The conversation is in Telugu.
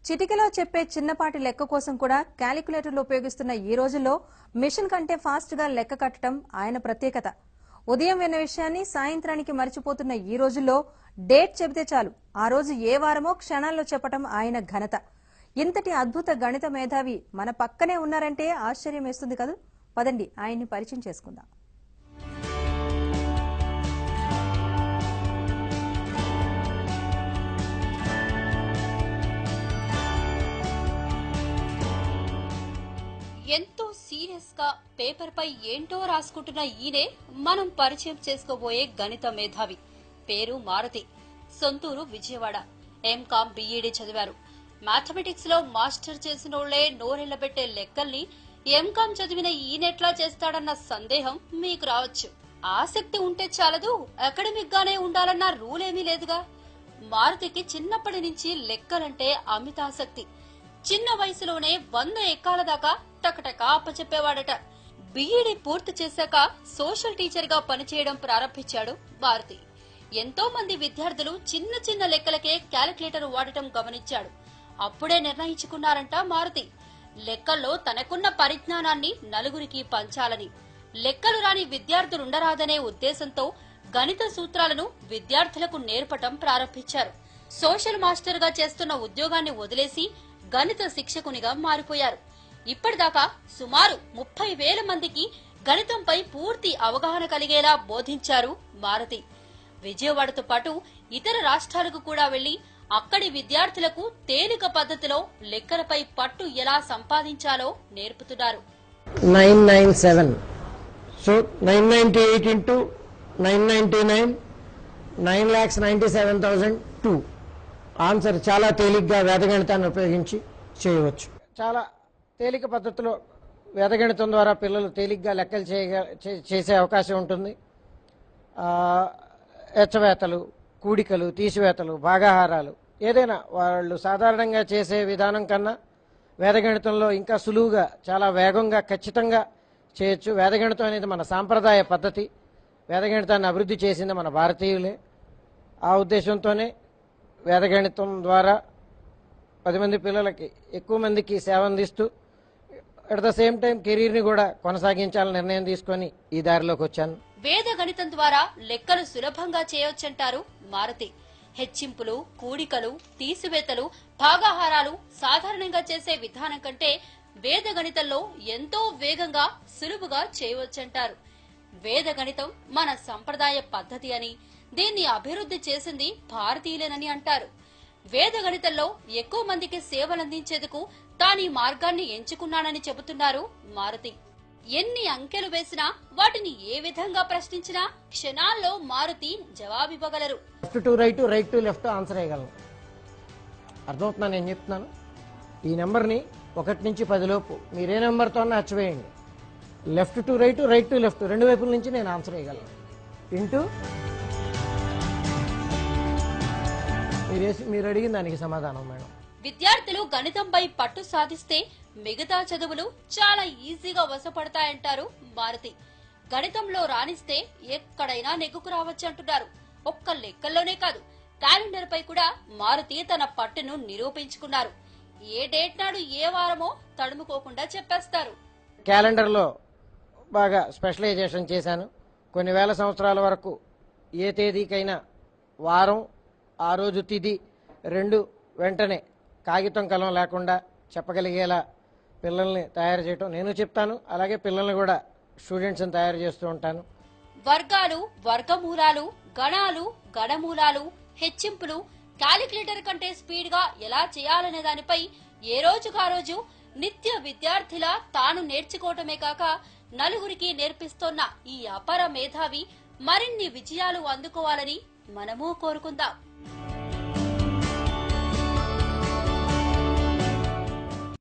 చిటికెలో చెప్పే చిన్నపాటి లెక్క కోసం కూడా క్యాలిక్యులేటర్లు ఉపయోగిస్తున్న ఈ రోజుల్లో మిషన్ కంటే ఫాస్ట్ గా లెక్క కట్టడం ఆయన ప్రత్యేకత. ఉదయం విన్న విషయాన్ని సాయంత్రానికి మర్చిపోతున్న ఈ రోజుల్లో డేట్ చెబితే చాలు ఆ రోజు ఏ వారమో క్షణాల్లో చెప్పడం ఆయన ఘనత. ఇంతటి అద్భుత గణిత మేధావి మన పక్కనే ఉన్నారంటే ఆశ్చర్యం వేస్తుంది కదా. పదండి ఆయన్ని పరిచయం చేసుకుందాం. ఎంతో సీరియస్ గా పేపర్ పై ఏంటో రాసుకుంటున్న ఈయనే మనం పరిచయం చేసుకోబోయే గణిత మేధావి. పేరు మారుతి. సొంతూరు విజయవాడ. ఎంకామ్ బిఈడి చదివారు. మ్యాథమెటిక్స్ లో మాస్టర్ చేసినోళ్లే నోరెళ్లబెట్టే లెక్కల్ని ఎంకామ్ చదివిన ఈయనెట్లా చేస్తాడన్న సందేహం మీకు రావచ్చు. ఆసక్తి ఉంటే చాలదు, అకాడమిక్ గానే ఉండాలన్న రూల్ ఏమీ లేదుగా. మారుతికి చిన్నప్పటి నుంచి లెక్కలంటే అమితాసక్తి. చిన్న వయసులోనే 100 ఎక్కాల దాకా టకటకా అప్పచెప్పేవాడట. బిఈడి పూర్తి చేశాక సోషల్ టీచర్ గా పనిచేయడం ప్రారంభించాడు మారుతి. ఎంతో మంది విద్యార్థులు చిన్న చిన్న లెక్కలకే క్యాలిక్యులేటర్ వాడటం గమనించాడు. అప్పుడే నిర్ణయించుకున్నారంట మారుతి, లెక్కల్లో తనకున్న పరిజ్ఞానాన్ని నలుగురికి పంచాలని. లెక్కలు రాని విద్యార్థులుండరాదనే ఉద్దేశంతో గణిత సూత్రాలను విద్యార్థులకు నేర్పటం ప్రారంభించారు. సోషల్ మాస్టర్ గా చేస్తున్న ఉద్యోగాన్ని వదిలేసి గణిత శిక్షకునిగా మారిపోయారు. ఇప్పటిదాకా సుమారు 30,000 మందికి గణితంపై పూర్తి అవగాహన కలిగేలా బోధించారు మారుతి. విజయవాడతో పాటు ఇతర రాష్ట్రాలకు కూడా వెళ్లి అక్కడి విద్యార్థులకు తేలిక పద్ధతిలో లెక్కలపై పట్టు ఎలా సంపాదించాలో నేర్పుతున్నారు. 997 సో 998 into 999 9,97,002 ఆన్సర్ చాలా తేలిగ్గా వేదగణితాన్ని ఉపయోగించి చేయవచ్చు. చాలా తేలిక పద్ధతిలో వేదగణితం ద్వారా పిల్లలు తేలిగ్గా లెక్కలు చేసే అవకాశం ఉంటుంది. హెచ్చవేతలు, కూడికలు, తీసివేతలు, భాగాహారాలు ఏదైనా వాళ్ళు సాధారణంగా చేసే విధానం కన్నా వేదగణితంలో ఇంకా సులువుగా చాలా వేగంగా ఖచ్చితంగా చేయొచ్చు. వేదగణితం అనేది మన సాంప్రదాయ పద్ధతి. వేదగణితాన్ని అభివృద్ధి చేసింది మన భారతీయులే. ఆ ఉద్దేశంతోనే వేదగణితం ద్వారా 10 మంది పిల్లలకి ఎక్కువ మందికి సేవ అందిస్తూ at the same time career ని కూడా కొనసాగించాలని నిర్ణయం తీసుకుని ఈ దారిలోకి వచ్చాను. వేద గణితం ద్వారా లెక్కలు సులభంగా చేయొచ్చంటారు మారుతి. హెచ్చింపులు, కూడికలు, తీసివేతలు, భాగాహారాలు సాధారణంగా చేసే విధానం కంటే వేద గణితంలో ఎంతో వేగంగా సులువుగా చేయవచ్చంటారు. వేద గణితం మన సంప్రదాయ పద్ధతి అని, దీన్ని అభివృద్ధి చేసింది భారతీయులేనని అంటారు. వేద గణితంలో ఎక్కువ మందికి సేవలందించేందుకు తానీ మార్గాన్ని ఎంచుకున్నానని చెబుతున్నారు మారుతి. ఎన్ని అంకెలు వేసినా వాటిని ఏ విధంగా ప్రశ్నించినా క్షణాల్లో మారుతి జవాబివ్వగలరు. Left to right, right to left answer వేయగలను. అర్థమవుతున్నా నేను చెప్తున్నాను? ఈ నెంబర్ని 1 నుంచి 10 లోపు మీరే నెంబర్తో హెచ్చవేయండి. Left to right, right to left రెండు వైపుల నుంచి నేను ఆన్సర్ వేయగలను. ఇంటూ మీరు అడిగిన దానికి సమాధానం మేడం. విద్యార్థులు గణితంపై పట్టు సాధిస్తే మిగతా చదువులు చాలా ఈజీగా వశపడతాయంటారు మారుతి. గణితంలో రాణిస్తే ఎక్కడైనా నెగ్గుకు రావచ్చంటున్నారు. ఒక్క లెక్కల్లోనే కాదు, క్యాలెండర్ పై కూడా మారుతి తన పట్టును నిరూపించుకున్నారు. ఏ డేట్ నాడు ఏ వారమో తడుముకోకుండా చెప్పేస్తారు. క్యాలెండర్ లో బాగా స్పెషలైజేషన్ చేశాను. కొన్ని వేల సంవత్సరాల వరకు ఏ తేదీకైనా వారం, ఆ రోజు తిథి రెండు వెంటనే కాగితం కలం లేకుండా చెప్పగలిగేలా పిల్లల్ని తయారు చేయటం నేను చెప్తాను. అలాగే పిల్లల్ని కూడా స్టూడెంట్స్ని తయారు చేస్తూ ఉంటాను. వర్గాలు, వర్గమూలాలు, గణాలు, గణమూలాలు, హెచ్చింపులు క్యాలిక్యులేటర్ కంటే స్పీడ్ గా ఎలా చేయాలనే దానిపై ఏ రోజుకా రోజు నిత్య విద్యార్థిలా తాను నేర్చుకోవటమే కాక నలుగురికి నేర్పిస్తోన్న ఈ అపర మేధావి మరిన్ని విజయాలు అందుకోవాలని మనము కోరుకుందాం.